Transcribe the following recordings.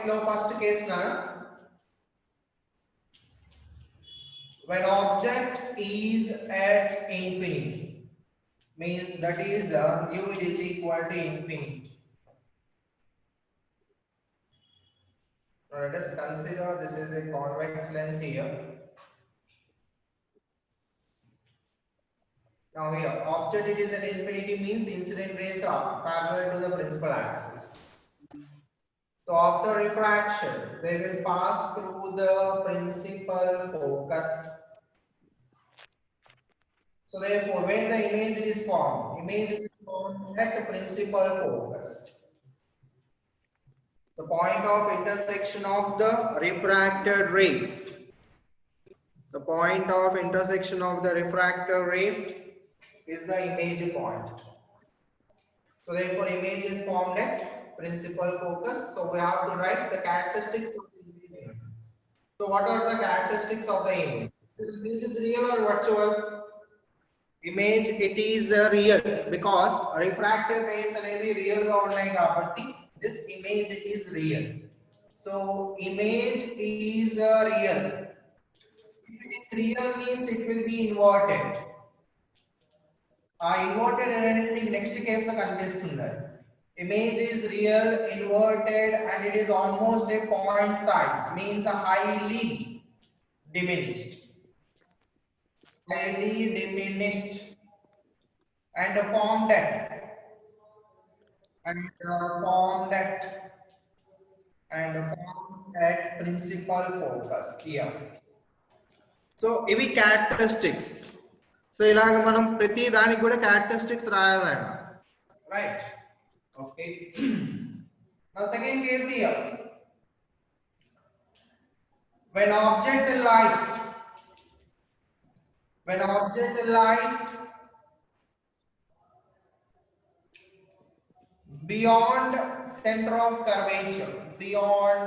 Now first case na, when object is at infinity, means that is u is equal to infinity. Now let us consider this is a convex lens here. Now here, object it is at infinity means incident rays are parallel to the principal axis. So after refraction, they will pass through the principal focus. So therefore, when the image is formed at the principal focus. The point of intersection of the refracted rays. The point of intersection of the refracted rays is the image point. So therefore, image is formed at principal focus. So we have to write the characteristics of the image. So what are the characteristics of the image? This image is real or virtual? Image it is real because refracted rays అనేవి real గా ఉన్నాయి కాబట్టి this image it is real. So image is real. If it is real means it will be inverted. Inverted అనేది next case లో కనిపిస్తుంది. Image is real, inverted, and it is almost a point size, means a highly diminished. Highly diminished and formed at principal focus here. So ఇవి characteristics. So ఇలాగ మనం ప్రతి దానికి కూడా characteristics రాయాలన్న, right? Okay. Now second case here, when object lies beyond center of curvature, beyond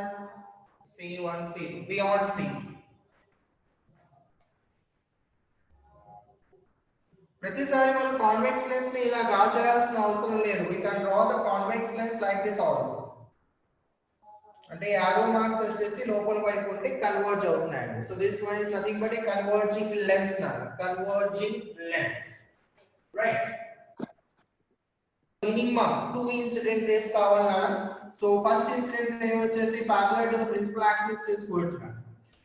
C1, C2, beyond C. ప్రతిసారి మనం convex lens ని ఇలా డ్రా చేయాల్సిన అవసరం లేదు. We can draw the convex lens like this also. అంటే arrow marks వచ్చేసి లోపల వైపు ఉంటే కన్వర్జ్ అవుతున్నాయండి. So this one is nothing but a converging lens నా, converging lens, right? Minimum 2 incident rays కావాలన్నా, సో ఫస్ట్ ఇన్సిడెంట్ రే వచ్చేసి parallel to the principal axis తీసుకుంటున్నాను.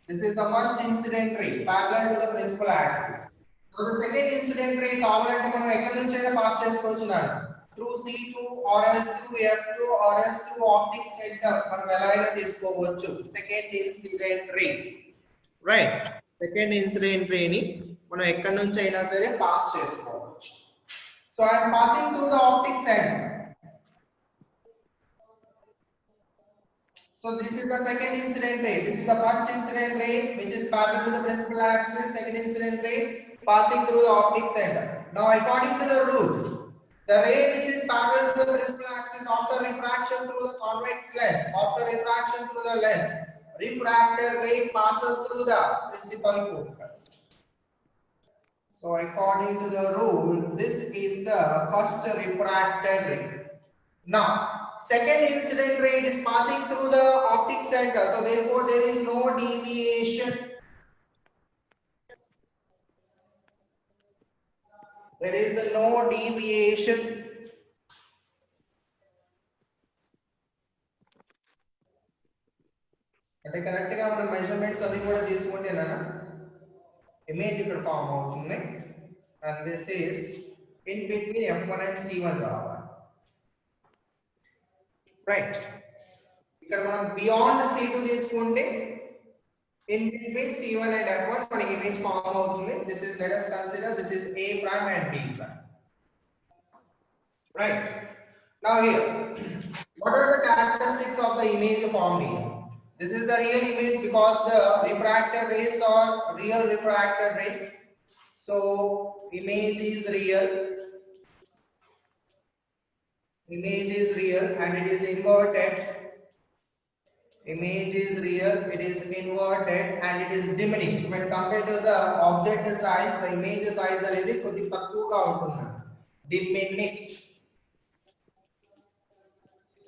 This is the first incident ray parallel to the principal axis. Now the second incident ray కావాలంటే మనం ఎక్కడి నుంచి అయినా pass చేసుకోవచ్చు నా, through C2 or else through F2 or else through optic center మనం ఎలా అయినా తీసుకోవచ్చు. Second incident ray, right? Second incident ray ని మనం ఎక్కడి నుంచి అయినా సరే పాస్ చేసుకోవచ్చు. So I am passing through the optic center. So this is the second incident ray. This is the first incident ray which is parallel to the principal axis. Second incident ray passing through the optic center. Now according to the rules, the ray which is parallel to the principal axis after refraction through the convex lens, refracted ray passes through the principal focus. So according to the rule, this is the first refracted ray. Now second incident ray is passing through the optic center, so therefore there is no deviation. There is no deviation. అంటే correct గా మన measurements అన్ని కూడా తీసుకుంటేనా image ఇక్కడ form అవుతుంది. And this is in between F1 and C1 రావాలి, right? ఇక్కడ మనం బియాండ్ C2 తీసుకుంటే in between C1 and F1 మనకి ఇమేజ్ ఫామ్ అవుతుంది. This is, let us consider, this is A prime and B prime, right? Now here, what are the characteristics of the image formed here? This is the real image because the refracted rays are real refracted rays. So image is real. Image is real and it is inverted. Image is real, it is inverted and it is diminished. When compared to the object size, the image size అనేది కొద్ది తక్కువగా ఉంటుంది. Diminished.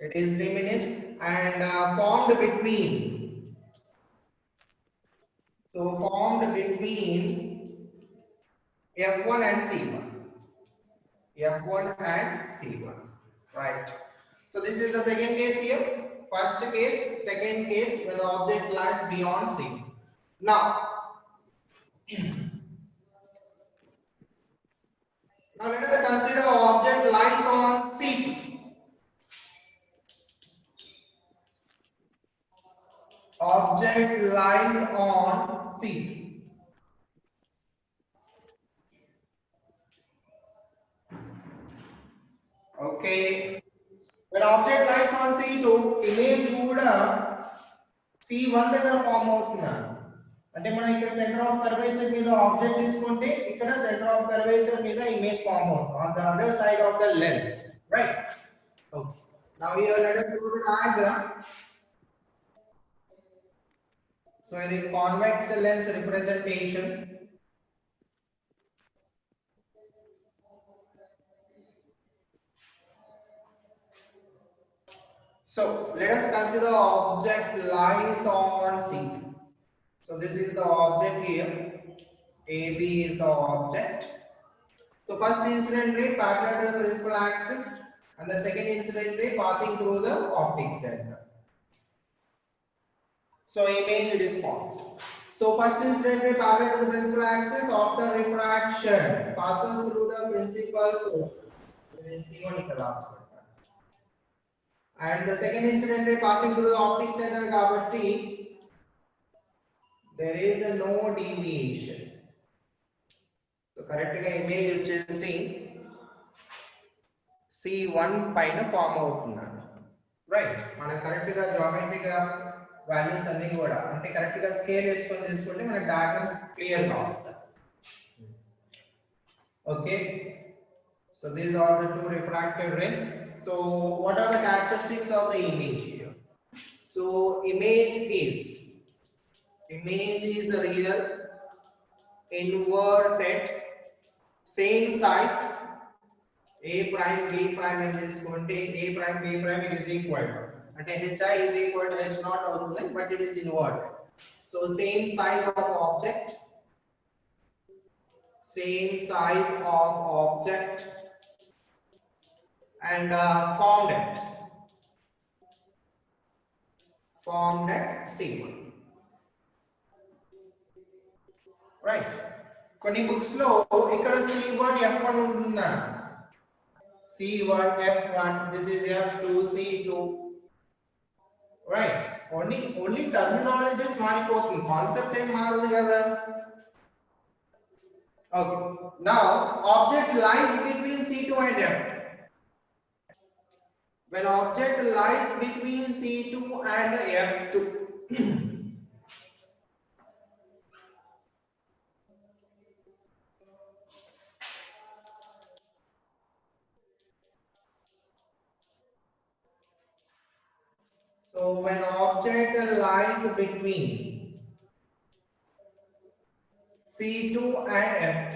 It is diminished and formed between. So formed between F1 and C1. F1 and C1. Right. So this is the second case here. First case, second case when the object lies beyond C. Now, now let us consider object lies on C2. Object lies on C2. Okay. When object lies on C2, image కూడా C1 దగ్గర form అవుతున్నాను. అంటే మనం ఇక్కడ centre of curvature మీద object తీసుకుంటే ఇక్కడ centre of curvature మీద ఇమేజ్ ఫామ్ అవుతుంది on the other side of the lens, right? Okay. Now here let us do the diagram. So in the convex lens representation, so let us consider object lies on C. So this is the object here. AB is the object. So first incident ray parallel to the principal axis, and the second incident ray passing through the optic center. So image it is formed. So first incident ray parallel to the principal axis, after refraction passes through the principal focus. And the second incident ray passing through the optic center kabatti there is a no deviation. So correct ga image vachesi C1 పైన form అవుతున్నాను, right? మన correct గా geometric values అన్ని కూడా అంటే correct గా scale వేసుకొని తీసుకుంటే మన డయాగ్రామ్స్ క్లియర్ గా వస్తాయి. Okay, so these are the two refracted rays. So what are the characteristics of the image here? So image is a real inverted same size a prime b prime is తీసుకుంటే a prime b prime it is equal to అంటే hi is equal to h naught అవుతుంది, but it is inverted. So same size of object, same size of object and formed at C1, right? కొన్ని books లో ఇక్కడ C1 F1 ఉంటుందన్న, C1 F1, this is F2 C2, right? Only terminologies మారిపోతుంది, concept ఏం మారదు కదా. Okay, now object lies between C2 and F2. When object lies between C2 and F2, so when object lies between C2 and F2,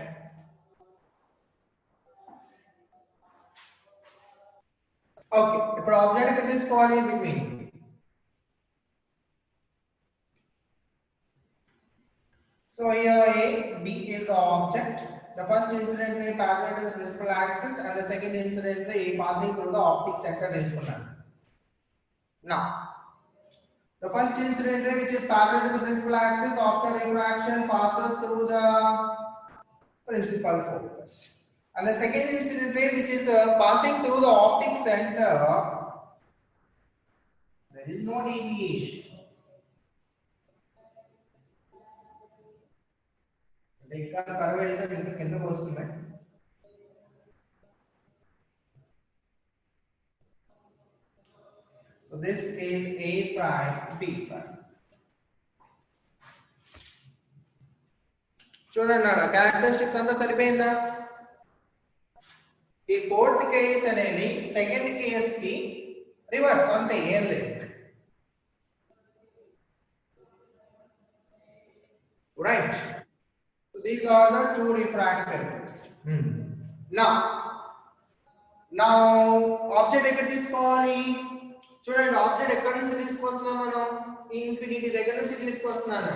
okay, ఇప్పుడు object ఇక్కడ తీసుకోవాలి between. So here A, B is the object. The first incident ray parallel to the principal axis and the second incident ray passing through the optic sector తీసుకున్నాను. Now, the first incident ray which is parallel to the principal axis after refraction passes through the principal focus. And the second incident ray which is passing through the optic center, there is no deviation. ఇంకా curvature ఇంకా కిందకు వస్తుంది. So this is A prime B prime. చూడండి అన్న, characteristics అంతా సరిపోయిందా? ఈ fourth case అనేది సెకండ్ కేస్ కి రివర్స్ అంతే, ఏం లేదు, right? So these are the two refractors. Now object ఎక్కడ తీసుకోవాలి? చూడండి ఆబ్జెక్ట్ ఎక్కడి నుంచి తీసుకొస్తున్నాం మనం ఇన్ఫినిటీ దగ్గర నుంచి తీసుకొస్తున్నాను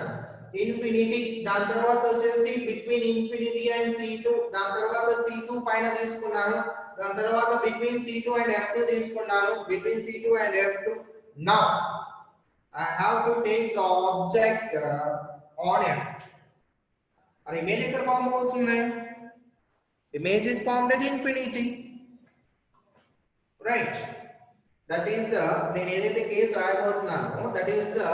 ఇన్ఫినిటీ దాని తర్వాత వచ్చేసి బిట్వీన్ ఇన్ఫినిటీ అండ్ C2 దాని తర్వాత C2 పైన తీసుకున్నాను దాని తర్వాత బిట్వీన్ C2 అండ్ F2 తీసుకున్నాను between C2 and F2 now I have to take the object on F और इमेज ఎక్కడ ఫామ్ అవుతుంది image is formed at infinity right that is the నేను ఏదైతే case రాయబోతున్నానో that is the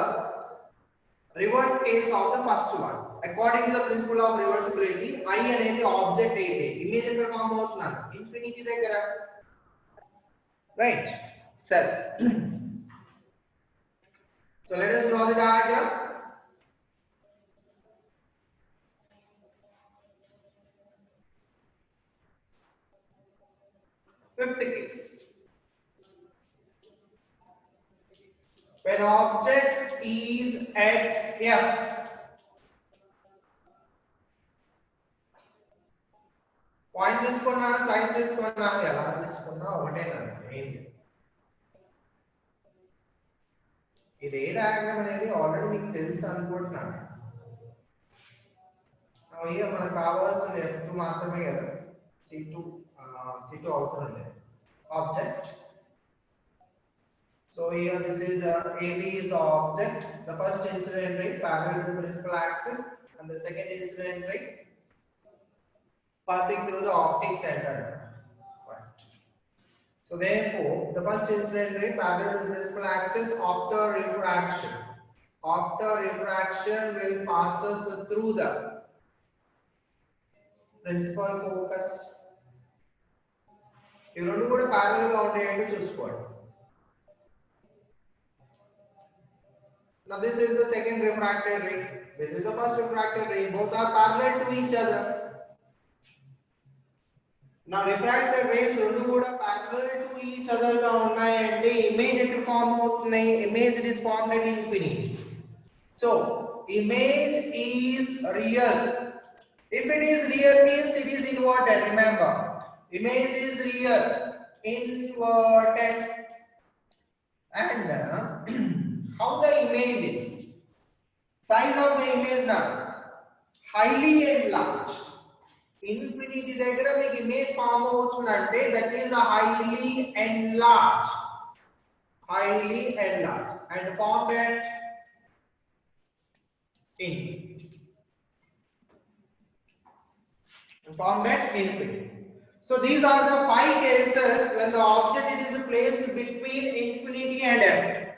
reverse case of the first one according to the principle of reversibility I అనేది object అయితే image ఎక్కడ form అవుతున్నాను infinity దగ్గర right sir so let us draw the diagram fifth case when object is at F point తీసుకున్నా size తీసుకున్నా ఎలా తీసుకున్నా ఒకటేనండి ఏంటి ఇది ఏ డయాగ్రామ్ అనేది ఆల్రెడీ మీకు తెలుసు అనుకుంటున్నాను అయ్యో మనకు కావాల్సిన F2 మాత్రమే కదా C2 అవసరం లేదు object so here this is AB is the object the first incident ray parallel to the principal axis and the second incident ray passing through the optic center right so therefore the first incident ray parallel to the principal axis after refraction will passes through the principal focus ఈ రెండు కూడా parallel గా ఉంటాయంటే చూసుకోండి now this is the second refracted ray this is the first refracted ray both are parallel to each other now refracted rays రెండు కూడా parallel to each other గా ఉన్నాయంటే image ఎక్కడ ఫామ్ అవుతుంది image is formed at infinity so image is real if it is real means it is inverted remember image is real inverted and how the image is size of the image now highly enlarged infinity దగ్గర మీకు image form అవుతుందంటే that is a highly enlarged and formed at infinity so these are the 5 cases when the object is placed between infinity and F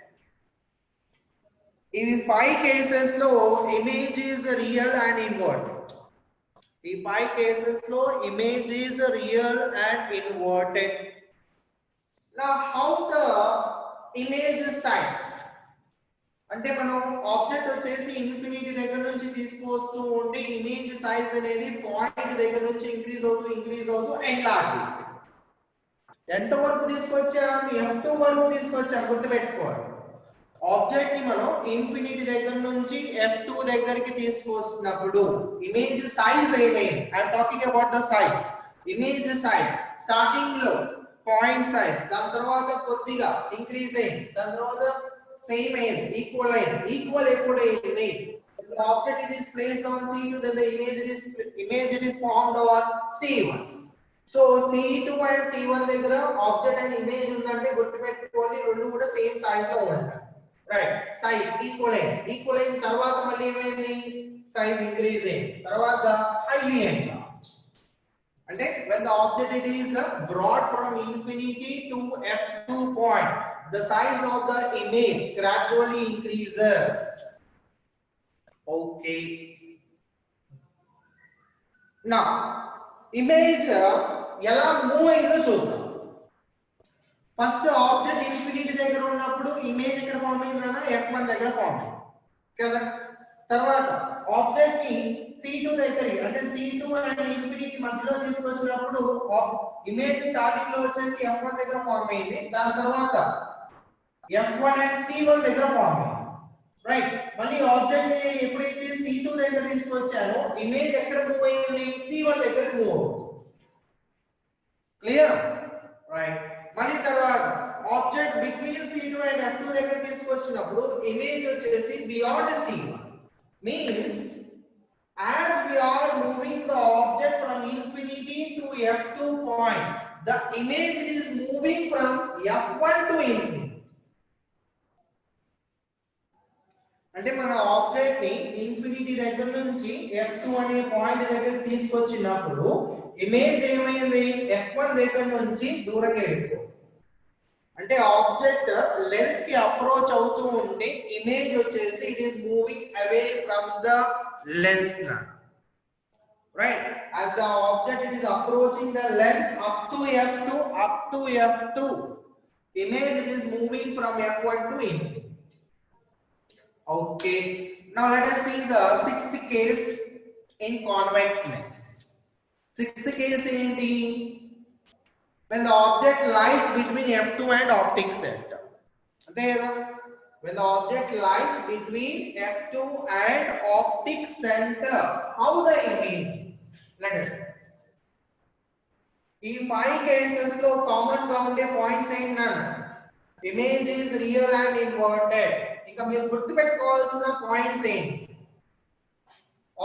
in 5 cases lo image is real and inverted in 5 cases lo image is real and inverted now how the image size అంటే మనం object వచ్చేసి infinity దగ్గర నుంచి తీసుకొస్తూ ఉంటే image size అనేది point దగ్గర నుంచి ఇంక్రీజ్ అవుతూ ఎన్లార్జ్ ఎంత వరకు తీసుకొచ్చాం F2 వరకు తీసుకొచ్చాం గుర్తుపెట్టుకోండి ఆబ్జెక్ట్ ని మనం ఇన్ఫినిటీ దగ్గర నుంచి F2 దగ్గరికి తీసుకొస్తున్నప్పుడు ఇమేజ్ సైజ్ ఏమైంది I'm talking about the size image size starting లో పాయింట్ సైజ్ దాని తర్వాత కొద్దిగా ఇంక్రీజ్ అయింది దాని తర్వాత same aim equal equality the object it is placed on C2 then the image it is formed on C1 so C2 and C1 దగ్గర object and image ఉందంటే గుర్తుపెట్టుకోండి రెండు కూడా సేమ్ సైజ్ లో ఉంటాయి రైట్ సైజ్ ఈక్వల్ అయిన తర్వాత మళ్ళీ ఏమైంది సైజ్ ఇంక్రీజ్ అయింది తర్వాత హైలీ enlarged అంటే when the object it is brought from infinity to F2 point the size of the image gradually increases okay now image ఎలా మూవ్ అయిందో చూద్దాం ఫస్ట్ ఆబ్జెక్ట్ ఇన్ఫినిటీ దగ్గర ఉన్నప్పుడు ఇమేజ్ ఎక్కడ ఫామ్ అయిందన్న F1 దగ్గర ఫామ్ అయింది కదా తర్వాత ఆబ్జెక్ట్ ని C2 దగ్గరికి అంటే C2 అండ్ ఇన్ఫినిటీ మధ్యలో తీసుకొచ్చినప్పుడు ఇమేజ్ స్టార్టింగ్ లో వచ్చేసి F1 దగ్గర ఫామ్ అయింది దాని తర్వాత F1 and C1 దగ్గర ఫామ్ అయింది రైట్ మళ్ళీ ఆబ్జెక్ట్ ని ఎప్పుడైతే C2 దగ్గర తీసుకొచ్చానో ఇమేజ్ ఎక్కడ మూవ్ అయింది C1 దగ్గరికి మూవ్ అవుతుంది క్లియర్ రైట్ మళ్ళీ తర్వాత object between C2 and F2 దగ్గర తీసుకొచ్చినప్పుడు ఇమేజ్ వచ్చేసి beyond C1 means as we are moving the object from infinity to F2 point, the image is moving from F1 to infinity. అంటే మన object ని infinity దగ్గర నుంచి F2 అనే point దగ్గర తీసుకొచ్చినప్పుడు ఇమేజ్ ఏమైంది F1 దగ్గర నుంచి దూరంగా వెళ్ళిపోయింది. అంటే ఆబ్జెక్ట్ లెన్స్ కి అప్రోచ్ అవుతూ ఉంటే ఇమేజ్ వచ్చేసి it is moving away from the lens now, right? As the object it is approaching the lens up to F2, image it is moving from F1 to infinity. Okay, now let us see the sixth case in convex lens. Sixth case enti when the object lies between F2 and optic center. Ante kada when the object lies between F2 and optic center, how the image is? Let us see. In 5 cases lo common ga unde points ఏంటన్నా image is real and inverted. ఇంకా మీరు గుర్తుపెట్టుకోవాల్సిన points ఏంటి?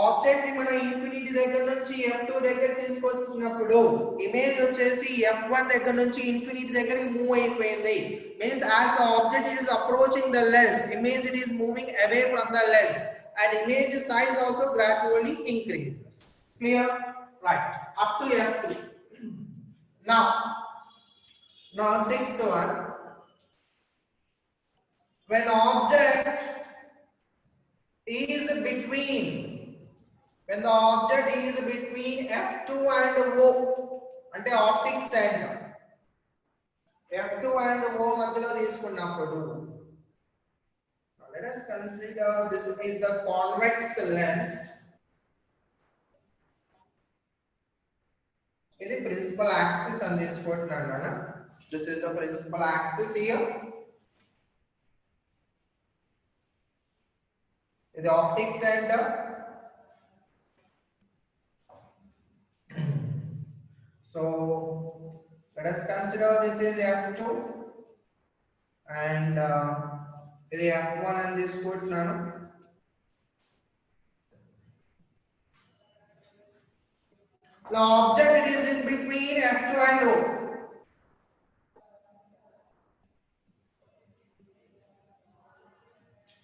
Object ని మనం infinity దగ్గర నుంచి F2 దగ్గర తీసుకొస్తున్నప్పుడు ఇమేజ్ వచ్చేసి F1 దగ్గర నుంచి ఇన్ఫినిటీ దగ్గరికి మూవ్ అయిపోయింది. Means as the object is approaching the lens, image it is moving away from the lens and image size also gradually increases. Clear? Right. Up to F2. Now sixth one. When object is between F2 and O అంటే optic centre F2 and O మధ్యలో తీసుకున్నప్పుడు let us consider this is the convex lens. ఇది principal axis అని తీసుకుంటున్నాను నాన్న. This is the principal axis here. The optic center. So let us consider this is F2 and ఇది F1 అని తీసుకుంటున్నాను. Now object it is in between F2 and O.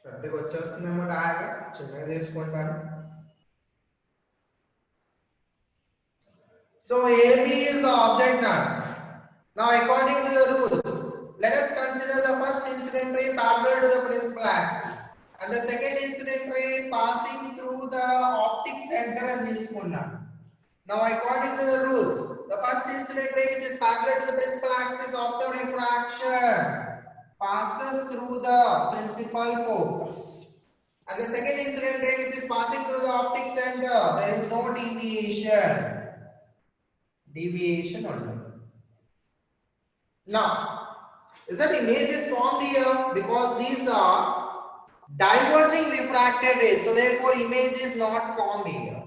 పెద్దగా వచ్చేస్తుందేమో diagram చిన్నగా తీసుకుంటాను. So AB is the object now according to the rules, let us consider the first incident ray parallel to the principal axis and the second incident ray passing through the optic center and తీసుకున్నాను. Now according to the rules, the first incident ray which is parallel to the principal axis after refraction passes through the principal focus and the second incident ray which is passing through the optic center, there is no deviation only. Now is that image is formed here because these are diverging refracted rays, so therefore image is not formed here.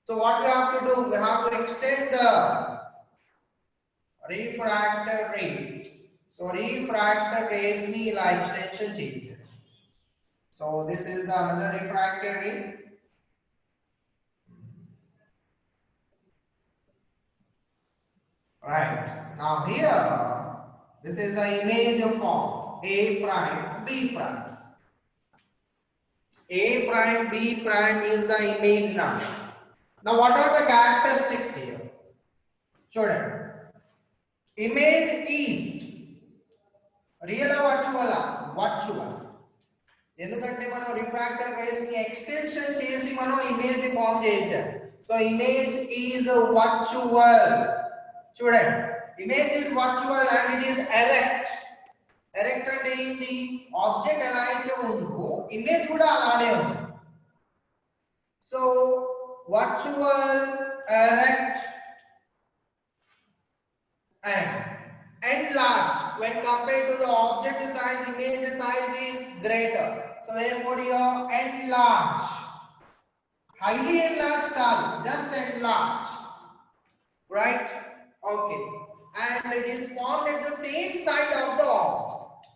So what we have to do, we have to extend the refracted rays. So refracted rays ni ila extension chese. So this is the another refracted ray. Right. Now here this is the image form A prime B prime. A prime B prime is the image now. Now what are the characteristics here? Student, image is real or virtual? Virtual. ఎందుకంటే మనం refracted race ని extension చేసి మనం image ని form చేశాం. So image is virtual. చూడండి, image is virtual and it is erect. Erect అంటే ఏంటి? ఆబ్జెక్ట్ ఎలా అయితే ఉందో ఇమేజ్ కూడా అలానే ఉంది. So virtual, erect and enlarged. When compared to the object size, image size is greater. So therefore here enlarged. Highly enlarged, just enlarged. Right? Okay. and it is formed at the same side of the object.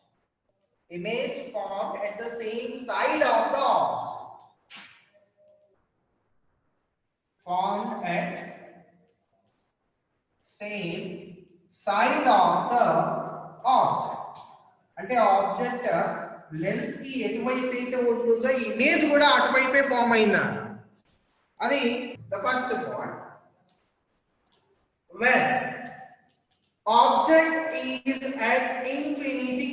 Image formed at the same side of the object. Formed at same side of the object. అంటే object lens కి ఎటువైపు అయితే ఉంటుందో image కూడా అటువైపే form అయిందా అది the first point. When object is at infinity,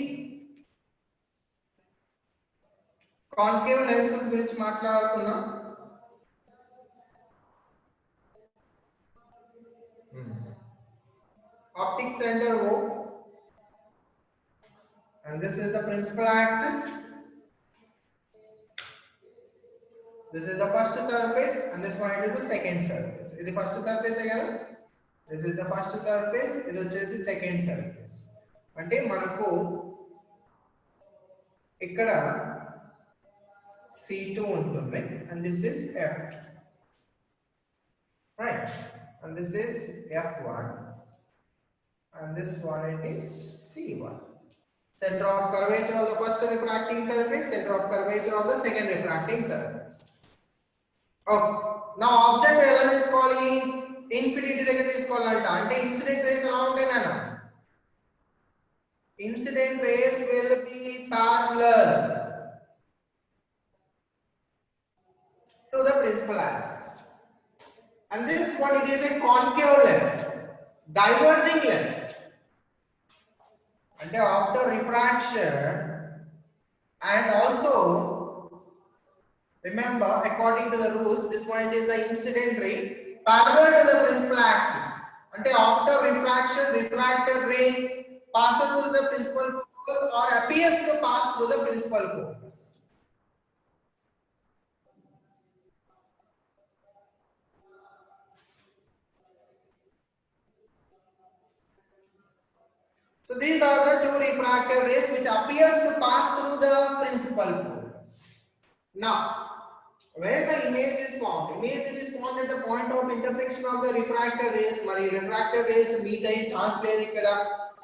concave lenses గురించి మాట్లాడుతున్నాం. Optic center O, and this is the principal axis. This is the first surface and this point is the second surface. This is the first surface again. This is the first surface. This is the second surface. అంటే మనకు ఇక్కడ C2 ఉంటుంది and this is F2. Right? And this is F1 and this one is C1. Center of curvature of the first refracting surface, center of curvature of the second refracting surface. Okay. Now object ఎలా తీసుకోవాలి infinity దగ్గర తీసుకోవాలంట అంటే incident race ఎలా ఉంటాయి నాన్న incident race will be parallel to the principal axis and this one it is a concave lens, diverging lens. And after refraction and also remember according to the rules this point is the incident ray parallel to the principal axis. And after refraction refracted ray passes through the principal focus or appears to pass through the principal focus. So these are the two refracted rays which appears to pass through the principal focus. Now, where the image is formed is formed at the point of intersection of the refracted rays. Mari refracted rays meet ayi chance ledhu ikkada.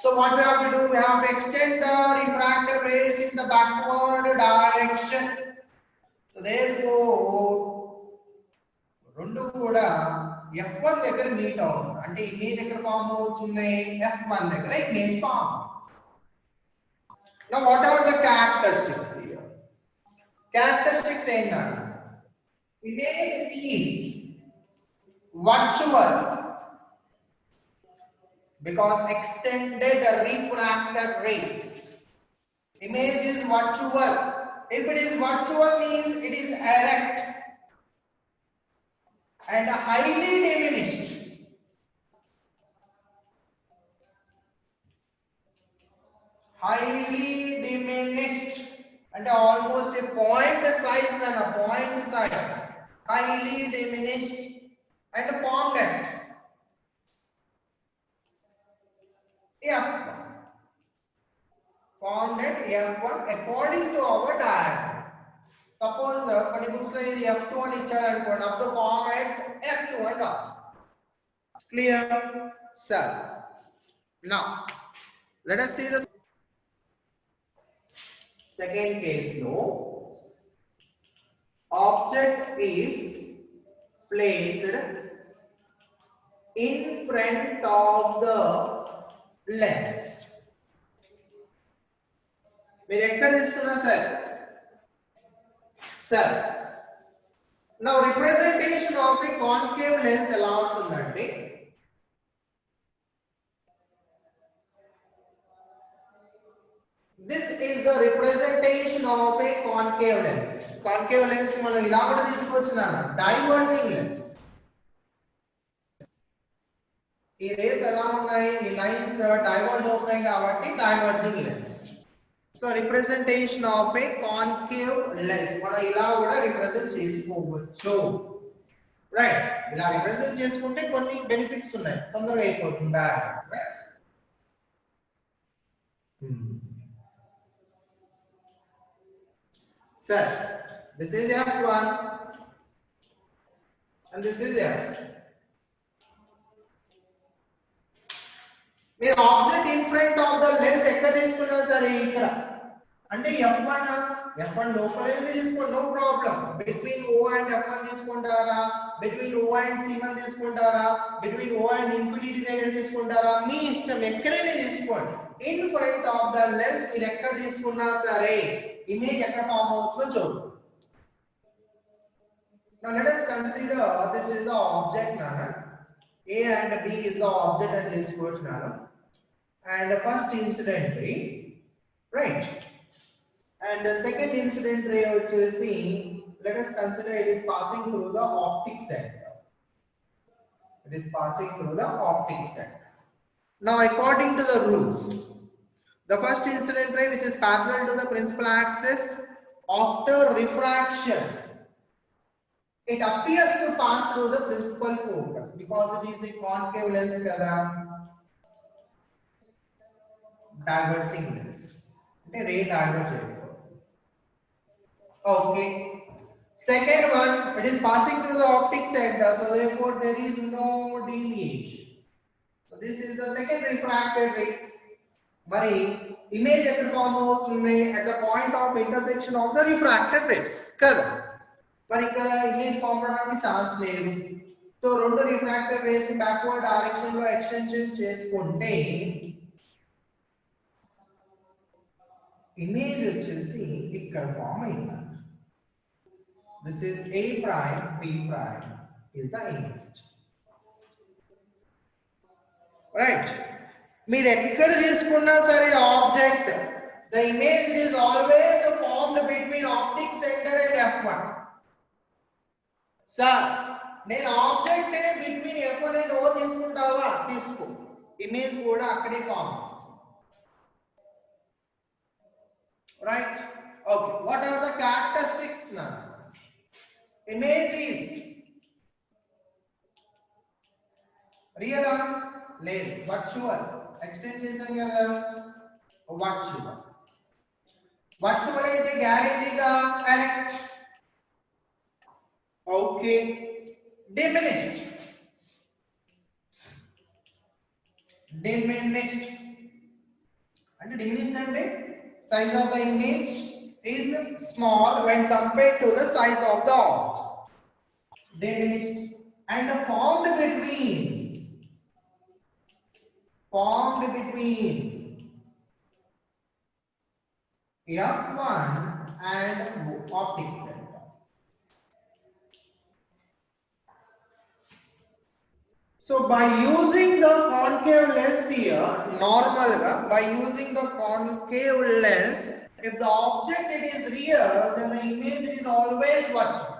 So what we have to do? We have to extend the refracted rays in the backward direction. So therefore, రెండు కూడా F1 దగ్గర meet అవుతుంది అంటే image ఎక్కడ form అవుతుంది F1 దగ్గర image form. Now what are the characteristics here? Characteristics ఏంటంటే image is virtual because extended refracted rays. Image is virtual. If it is virtual means it is erect and highly diminished. Highly diminished and almost a point size than a point size. Highly diminished and formed at F1. Formed at F1 according to our diagram. Suppose కొన్ని books లో ఇది F2 అని ఇచ్చారు అనుకోండి అప్పుడు form at F2 and us. Clear? Sir. Now, let us see the second case now. Object is placed in front of the lens. మీరు ఎక్కడ తీసుకున్నా sir now representation of a concave lens ఎలా ఉంటుందంటే this is the representation of a concave lens. Concave lens ని మనం ఇలా కూడా తీసుకోవచ్చు నాన్న diverging lens. ఈ రేస్ ఎలా ఉన్నాయి ఈ లైన్స్ డైవర్జ్ అవుతాయి కాబట్టి diverging lens. So representation of a concave lens మనం ఇలా కూడా రిప్రజెంట్ చేసుకోవచ్చు రైట్ ఇలా రిప్రజెంట్ చేసుకుంటే కొన్ని బెనిఫిట్స్ ఉన్నాయి తొందరగా అయిపోతుంది right sir this is F1 and this is F2. మీరు object in front of the lens ఎక్కడ తీసుకున్నా సరే ఇక్కడ అంటే F1 లోపల వెళ్ళి తీసుకోండి, no problem. Between O and F1 తీసుకుంటారా, బిట్వీన్ O అండ్ C1 తీసుకుంటారా, బిట్వీన్ O అండ్ ఇన్ఫినిటీ దగ్గర తీసుకుంటారా, మీ ఇష్టం, ఎక్కడైనా తీసుకోండి. In front of the lens మీరు ఎక్కడ తీసుకున్నా సరే ఇమేజ్ ఎక్కడ ఫామ్ అవుతుందో చూడండి. Now let us consider this is the object nana. A and B is the object and this quote nana. And the first incident ray, right? And the second incident ray which is seen, let us consider it is passing through the optic center. It is passing through the optic center. Now according to the rules, the first incident ray which is parallel to the principal axis, after refraction it appears to pass through the principal focus because it is a concave lens kada, diverging lens ante ray diverge ayiko. Okay, second one, it is passing through the optic center, so therefore there is no deviation. So this is the second refracted ray. Mari image ekkada form avutundi at the point of intersection of the refracted rays kada. మరి ఇక్కడ image form అవడానికి chance లేదు. So రెండు refracted race ని backward direction లో extension చేసుకుంటే image వచ్చేసి ఇక్కడ ఫామ్ అయింది. This is A prime, B prime is the image. Right, మీరు ఎక్కడ తీసుకున్నా సరే object, the image is always formed between optic center and F1. Sir నేను object between F1 and O తీసుకుంటావా, తీసుకో, ఇమేజ్ కూడా అక్కడే form. Right, okay. What are the characteristics నా ఇమేజ్ ఈస్ రియల్ లేదు, వర్చువల్. ఎక్స్టెండ్ చేశాం కదా, వర్చువల్. వర్చువల్ అయితే గ్యారెంటీగా correct. Okay, diminished. And diminished ante size of the image is small when compared to the size of the object. Diminished and formed between F1 and optic center. So by using the concave lens here, normal by using the concave lens, if the object it is real, then the image is always virtual.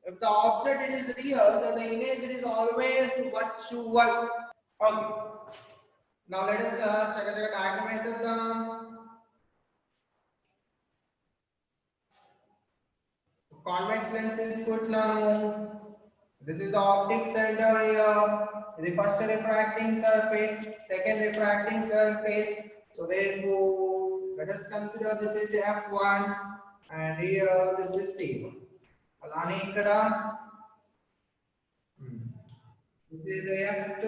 If the object it is real, then the image it is always virtual. Okay. Now let us check the diagram. Convex lens is put now. This is the optic center here. The first refracting surface, second refracting surface. So therefore, let us consider this is F1 and here this is C1. Alani ikkada this is F2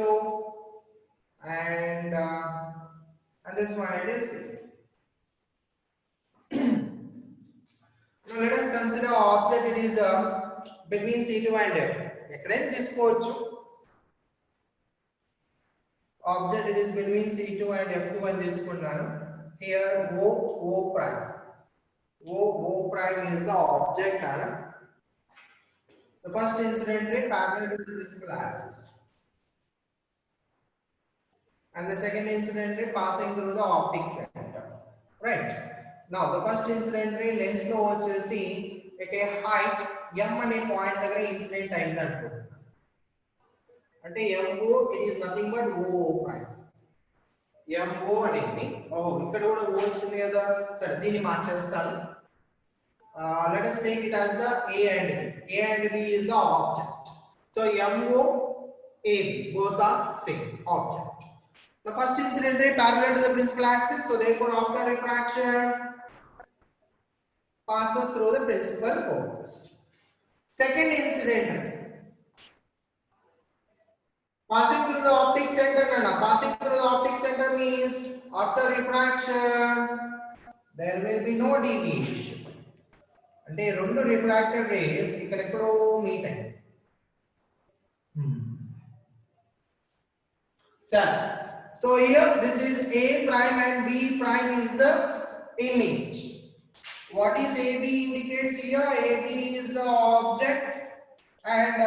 and this one is C. Now let us consider object. It is between C2 and F. ఎక్కడైనా తీసుకోవచ్చు. Object it is between C2 and F2 అని తీసుకున్నాను. Here O prime. O prime is the object and the first incident ray parallel to the principal axis and the second incident ray passing through the optic center. Right, now the first incident ray lens లో వచ్చేసి at a height m అనే point దగ్గర incident అయింది అనుకో, అంటే MO it is nothing but O prime. MO అనేది ఇక్కడ కూడా O వచ్చింది కదా, సరే దీన్ని మార్చేస్తాను. Let us take it as the A and B. A and B is the object. So MO AB both are same object. The first incident ray parallel to the principal axis, so therefore after refraction passes through the principal focus. Second incident ray Passing through the optic center, passing through the optic center means after refraction there will be no deviation. అంటే రెండు refracted race ఇక్కడ ఎక్కడో meet అయ్యాయి. So here this is A prime and B prime is the image. What is AB indicates here? AB is the object and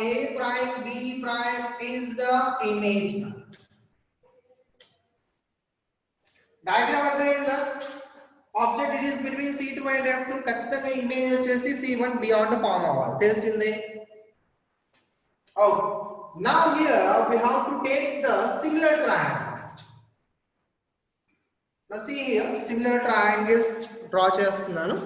A prime B prime is the image. Diagram అర్థమైందా? Object it is between C2 and F2. ఖచ్చితంగా image వచ్చేసి C1 beyond the form అవ్వాలి. తెలిసిందే? Okay. Now here we have to take the similar triangles. Now see here similar triangles draw చేస్తున్నాను.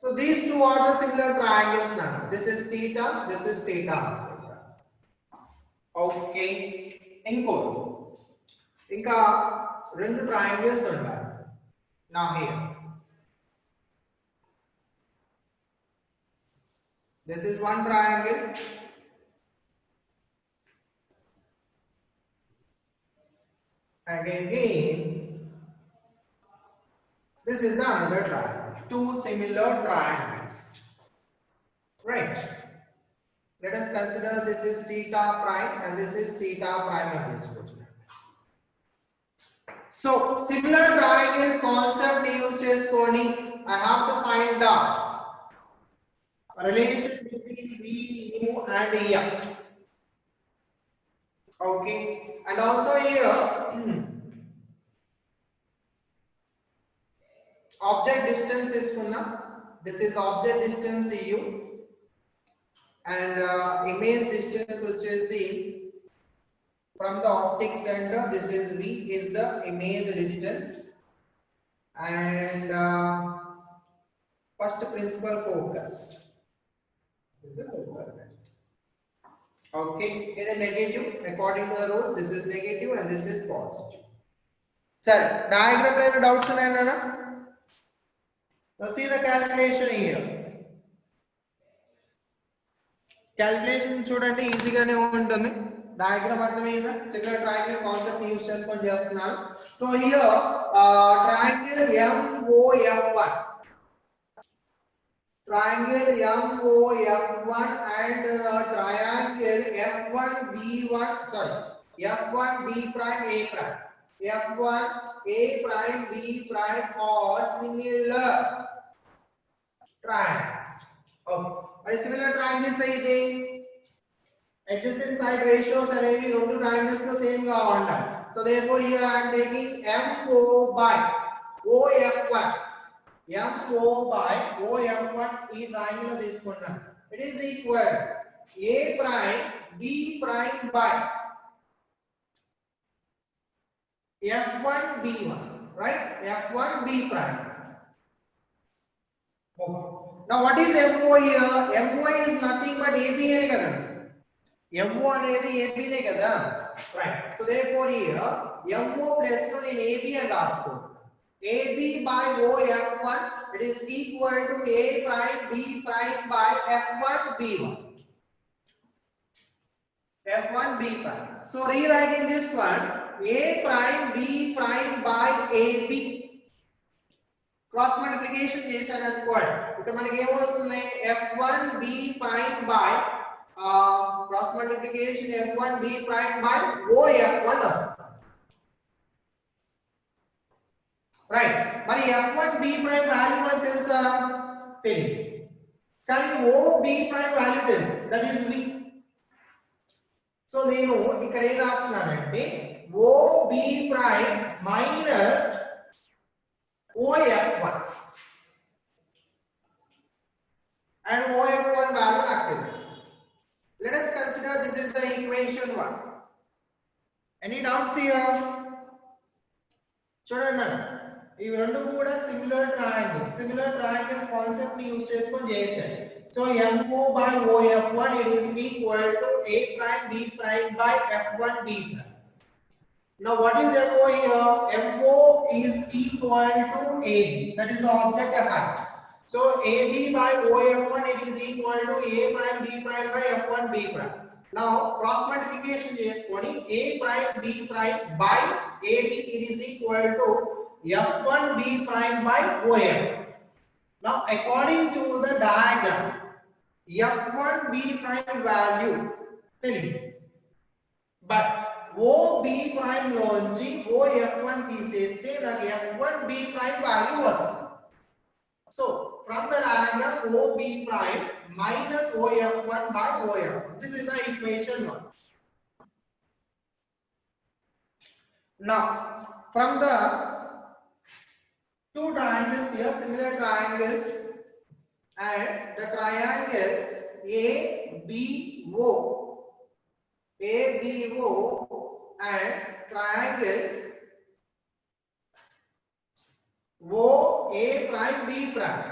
So these two are the similar triangles now. This is theta, this is theta. Okay. ఇంకా రెండు triangles ఉన్నాయి. Now here. This is one triangle. And again, this is another triangle. Two similar triangles. Right. Let us consider this is theta prime and this is theta prime in this photo. So similar triangle concept use cheskoni I have to find out relation between V, U and F. Okay. And also here object distance is this is object distance U and image distance which is from the optic center, this is V is the image distance and first principal focus is the focal length. Okay, is a negative according to the rules. This is negative and this is positive. Sir, diagram there doubts unnayana? Now see the calculation here. Calculation చూడండి ఈజీగానే ఉంటుంది. Diagram అర్థమైందా? Similar triangle concept use చేసుకొని చేస్తున్నాను. So here triangle MOF1 triangle MOF1 and triangle F1B1 sorry F1B prime A prime F1 A prime B prime are similar triangles. Okay. మరి similar triangles అయితే adjacent side ratios అనేవి రెండు triangles లో same గా ఉంటాయి. So therefore here I am taking MO by OF1 MO by OF1 ఈ triangle లో తీసుకున్నాను. It is equal A prime B prime by F1 B1 right F1 B prime. Okay. Now what is MO here? MO is nothing but AB ane kada. MO అనేది AB నే కదా. Right. So therefore here MO plus to in AB and RSCO. AB by OF1 it is equal to A prime B prime by F1 B1. F1 B prime. So rewriting this one A prime B prime by AB. Cross multiplication చేశాను అనుకోండి. ఇక్కడ మనకి ఏం వస్తుంది F1 B prime by cross multiplication F1 B prime by OF1 వస్తుంది. Right. మరి F1 B prime value మనకు తెలుసా? తెలియదు. కానీ OB prime వాల్యూ తెలుసు. That is V. సో నేను ఇక్కడ ఏం రాస్తున్నానంటే OB prime minus OF1 and OF1 value నాకు తెలుసు. Let us consider this is the equation 1. Any doubts here? చూడండి ఇవి రెండు కూడా సిమిలర్ ట్రయాంగిల్ కాన్సెప్ట్ ని యూస్ చేసుకొని చేశారు. So MO by OF1 it is equal to A prime B prime by F1 B prime. Now what is MO here? MO is equal to AB. That is the object height. So AB by OF1 it is equal to A prime B prime by F1 B prime. Now cross multiplication చేసుకొని A prime B prime by AB it is equal to F1 B prime by OF. Now according to the diagram, F1 B prime value తెలియదు. But OB prime లోంచి OF1 తీసేస్తే నాకు F1 B prime value వస్తుంది. So from the diagram OB prime minus OF1 by OF1. This is the equation 1. Now from the two triangles here, similar triangles, and the triangle ABO and triangle OA prime B prime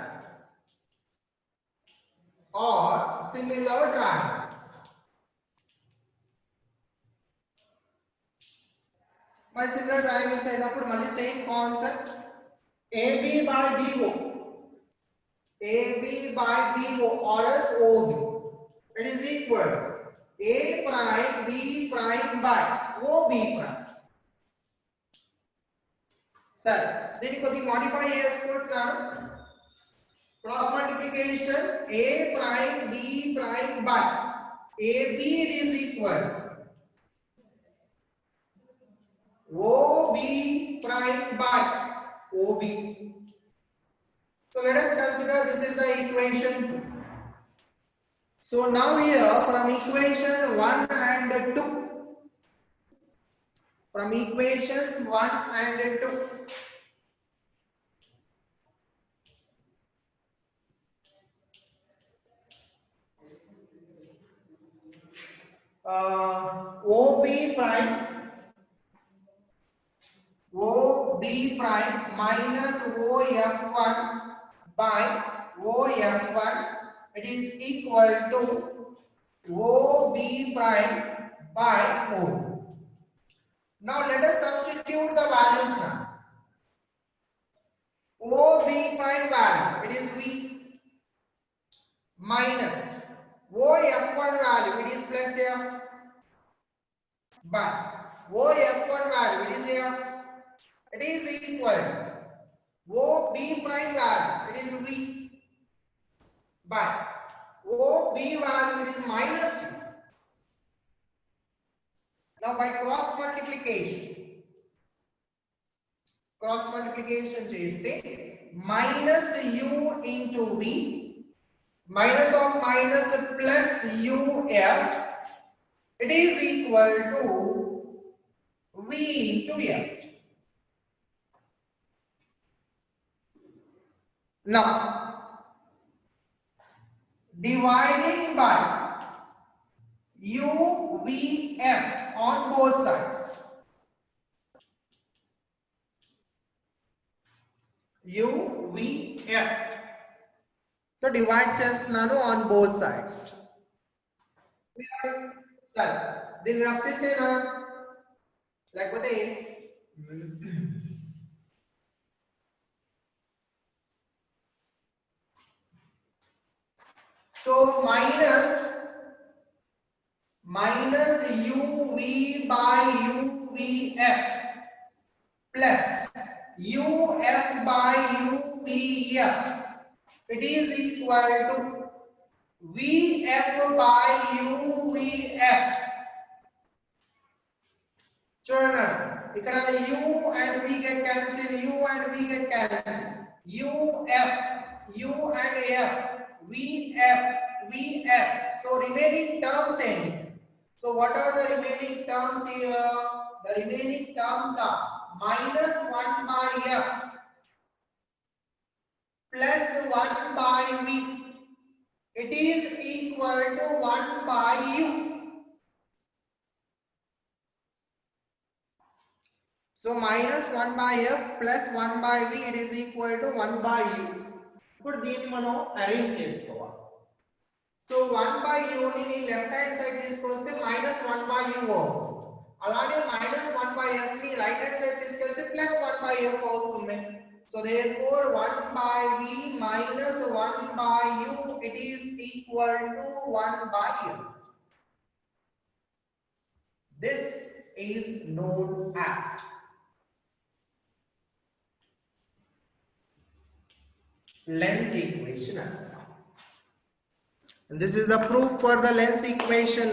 or similar triangles. My similar triangles అయినప్పుడు మళ్ళీ same concept. AB by BO or as OB, it is equal A prime B prime by OB prime. Sir, దీన్ని కొద్దిగా modify చేసుకుంటున్నాను. Cross multiplication A prime B prime by AB it is equal OB prime by OB. So let us consider this is the equation 2. So now here from equation 1 and 2, from equations 1 and 2, OB prime minus OF1 by OF1 it is equal to OB prime by O. Now let us substitute the values now. OB prime value it is V minus OF1 value it is plus F by OF1 value it is F. It is equal OB prime value it is V by OB value it is minus U. Now by cross multiplication చేస్తే minus U into V, minus of minus plus UF, it is equal to V into F. Now dividing by UVF on both sides, UVF, so divide చేస్తున్నాను on both sides. సరే దీన్ని rub చేసేనా లేకపోతే so minus UV by UVF plus UF by UVF, it is equal to VF by UVF. చూడండి ఇక్కడ U and V get cancel, U and V get cancel, UF, U and F, VF. So remaining terms ending. So what are the remaining terms here? The remaining terms are minus 1 by F plus 1 by V. It is equal to 1 by U. So minus 1 by F plus 1 by V, it is equal to 1 by U. ఇప్పుడు దీన్ని మనం arrange చేసుకోవాలి. So 1 by U ని left hand side తీసుకొస్తే minus 1 by U అవుతుంది. అలానే -1 by f ని right hand side తీసుకెళ్తే +1 by f అవుతుంది. So therefore 1 by v minus 1 by u, it is equal to 1 by u. This is known as Lenz equation. And this is the proof for the Lenz equation.